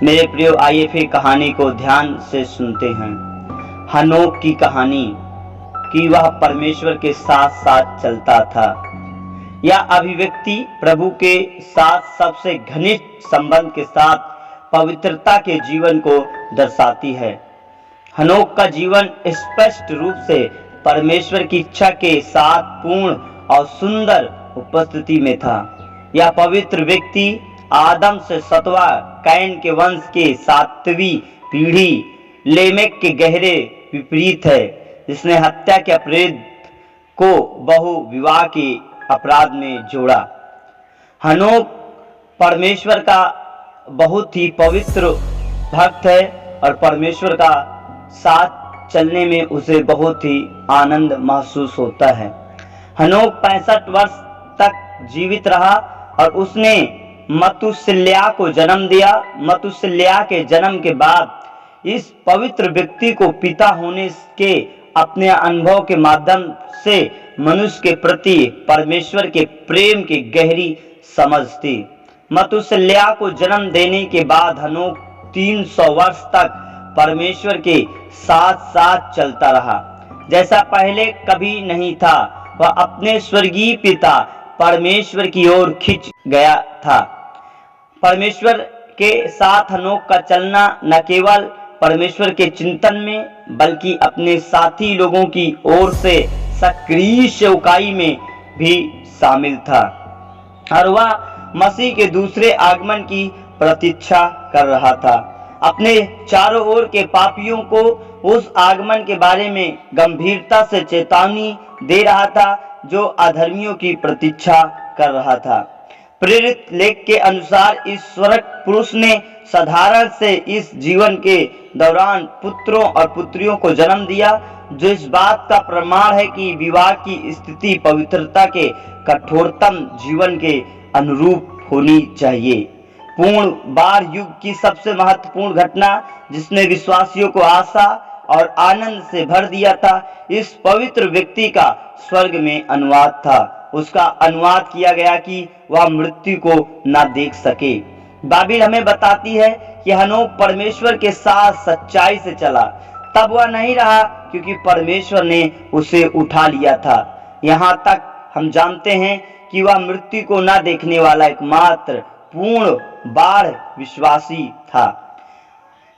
मेरे प्रियो, आइए फिर कहानी को ध्यान से सुनते हैं। हनोक की कहानी कि वह परमेश्वर के साथ साथ चलता था। यह अभिव्यक्ति प्रभु के साथ सबसे घनिष्ठ संबंध के साथ पवित्रता के जीवन को दर्शाती है। हनोक का जीवन स्पष्ट रूप से परमेश्वर की इच्छा के साथ पूर्ण और सुंदर उपस्थिति में था। यह पवित्र व्यक्ति आदम से 7वां, कैन के वंश के 7वीं पीढ़ी, लेमेक के गहरे विपरीत है, जिसने हत्या के अपराध को बहु विवाह के अपराध में जोड़ा। हनोक परमेश्वर का बहुत ही पवित्र भक्त है और परमेश्वर का साथ चलने में उसे बहुत ही आनंद महसूस होता है। हनोक 65 वर्ष तक जीवित रहा और उसने मतुशल्या को जन्म दिया। मतुशल्या के जन्म के बाद इस पवित्र व्यक्ति को पिता होने के अपने अनुभव के माध्यम से मनुष्य के प्रति परमेश्वर के प्रेम की गहरी समझ थी। मतुशल्या को जन्म देने के बाद हनोक 300 वर्ष तक परमेश्वर के साथ साथ चलता रहा, जैसा पहले कभी नहीं था। वह अपने स्वर्गीय पिता परमेश्वर की ओर खिंच गया था। परमेश्वर के साथ हनोक का चलना न केवल परमेश्वर के चिंतन में बल्कि अपने साथी लोगों की ओर से सक्रिय सेवकाई में भी शामिल था और वह मसीह के दूसरे आगमन की प्रतीक्षा कर रहा था। अपने चारों ओर के पापियों को उस आगमन के बारे में गंभीरता से चेतावनी दे रहा था जो अधर्मियों की प्रतीक्षा कर रहा था। प्रेरित लेख के अनुसार इस स्वर्ग पुरुष ने साधारण से इस जीवन के दौरान पुत्रों और पुत्रियों को जन्म दिया, जो इस बात का प्रमाण है कि विवाह की स्थिति पवित्रता के कठोरतम जीवन के अनुरूप होनी चाहिए। पूर्ण बार युग की सबसे महत्वपूर्ण घटना जिसने विश्वासियों को आशा और आनंद से भर दिया था, इस पवित्र व्यक्ति का स्वर्ग में अनुवाद था। उसका अनुवाद किया गया कि वह मृत्यु को न देख सके। बाइबिल हमें बताती है कि हनोक परमेश्वर के साथ सच्चाई से चला। तब वह नहीं रहा क्योंकि परमेश्वर ने उसे उठा लिया था। यहाँ तक हम जानते हैं कि वह मृत्यु को न देखने वाला एकमात्र पूर्ण बाढ़ विश्वासी था।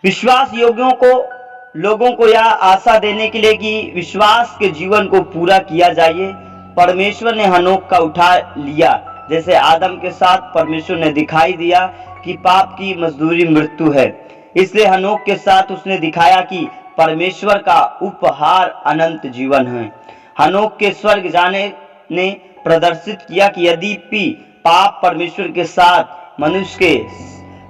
विश्वास लोगों को यह आशा देने के लिए कि विश्वास के जीवन को पूरा किया जाए, परमेश्वर ने हनोक का उठा लिया। जैसे आदम के साथ परमेश्वर ने दिखाई दिया कि पाप की मजदूरी मृत्यु है, इसलिए हनोक के साथ उसने दिखाया कि परमेश्वर का उपहार अनंत जीवन है। हनोक के स्वर्ग जाने ने प्रदर्शित किया कि यद्यपि पाप परमेश्वर के साथ मनुष्य के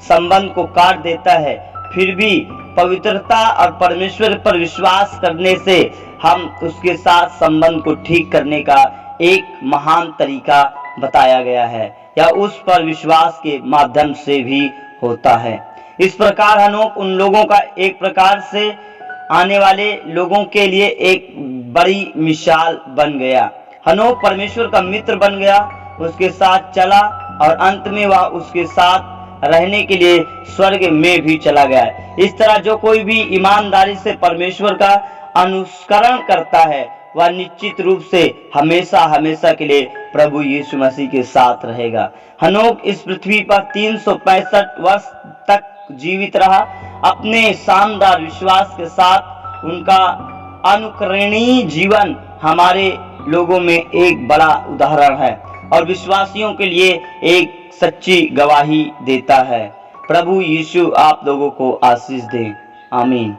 संबंध को काट देता है, फिर भी पवित्रता और परमेश्वर पर विश्वास करने से हम उसके साथ संबंध को ठीक करने का एक महान तरीका बताया गया है। यह उस पर विश्वास के माध्यम से भी होता है। इस प्रकार हनोक उन लोगों का एक प्रकार से आने वाले लोगों के लिए एक बड़ी मिसाल बन गया। हनोक परमेश्वर का मित्र बन गया, उसके साथ चला और अंत में वह उसके साथ रहने के लिए स्वर्ग में भी चला गया। इस तरह जो कोई भी ईमानदारी से परमेश्वर का अनुसरण करता है, वह निश्चित रूप से हमेशा हमेशा के लिए प्रभु यीशु मसीह के साथ रहेगा। हनोक इस पृथ्वी पर 365 वर्ष तक जीवित रहा। अपने शानदार विश्वास के साथ उनका अनुकरणीय जीवन हमारे लोगों में एक बड़ा उदाहरण है और विश्वासियों के लिए एक सच्ची गवाही देता है। प्रभु यीशु आप लोगों को आशीष दे। आमीन।